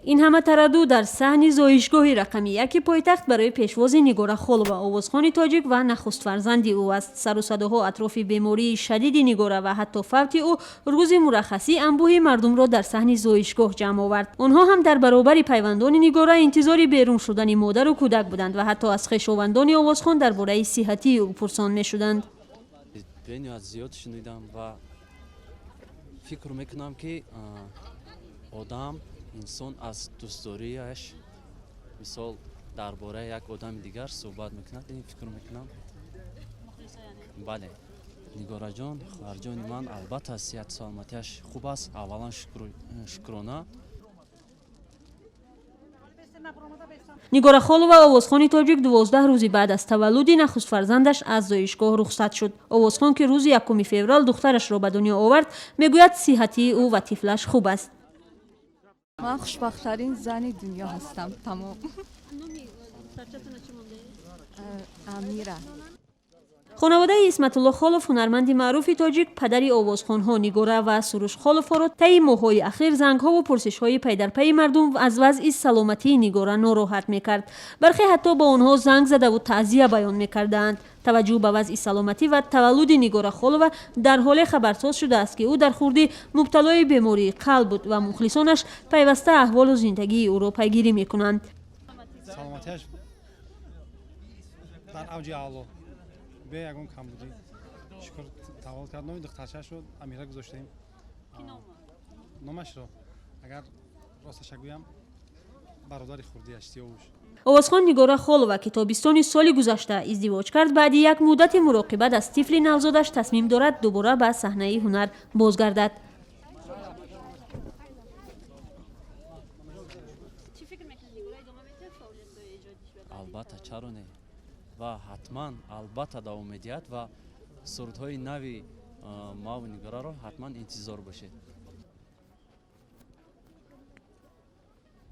ин ҳама тараддуд дар саҳни зоишгоҳи рақами яки пойтахт барои пешвози Нигора Холова, овозхони тоҷик ва нахустфарзанди ӯ аст. Сару садоҳо атрофи бемории шадиди Нигора ва ҳатто фавти ӯ рӯзи мураххасӣ анбӯҳи мардумро дар саҳни зоишгоҳ ҷамъ овард. Онҳо ҳам дар баробари пайвандони Нигора интизори берун шудани модару кӯдак буданд ва ҳатто аз хешовандони овозхон дар бораи сиҳатии ӯ пурсон мешуданд. бениҳоят зиёд шунидам ва фикр мекунам ки одам инсон аз дӯстдорияш мисол дар бораи як одами дигар суҳбат мекунад. Ин фикр мекунам. Бале, Нигораҷон, хоҳарҷони ман, албатта сиҳату саломатияш хуб аст. Аввалан шукрона. Нигора Холова, овозхони тоҷик, 12 рӯзи баъд аз таваллуди нахустфарзандаш аз зоишгоҳ рухсат шуд. Овозхон, ки рӯзи 1 феврал духтарашро ба дунё овард, мегӯяд сиҳатии ӯ ва тифлаш хуб аст. ман хушбахттарин зани дунё ҳастам. Тамом. Амира. хонаводаи Исматулло Холов, ҳунарманди маъруфи тоҷик, падари овозхонҳо Нигора ва Суруш Холовҳоро таи моҳҳои ахир зангҳову пурсишҳои пайдарпайи мардум аз вазъи саломатии Нигора нороҳат мекард. Бархе ҳатто ба онҳо занг задаву таъзия баён мекарданд. таваҷҷӯҳ ба вазъи саломатӣ ва таваллуди Нигора Холова дар ҳоле хабарсоз шудааст, ки ӯ дар хурдӣ мубталои бемории қалб буд ва мухлисонаш пайваста аҳволу зиндагии ӯро пайгирӣ мекунанд. саломатияш дар авҷи аъло бе ягон камбудӣ шукр таваллуд кард. номи духтарчаашро Амира гузоштаем. номашро агар росташа гӯям бародари хурдиаш Сиёвуш. овозхон Нигора Холова, ки тобистони соли гузашта издивоҷ кард, баъди як муддати муроқибат аз тифли навзодаш тасмим дорад дубора ба саҳнаи ҳунар бозгардад. албатта чаро не ва ҳатман албатта давом медиҳад ва сурудҳои нави маву Нигораро ҳатман интизор бошед.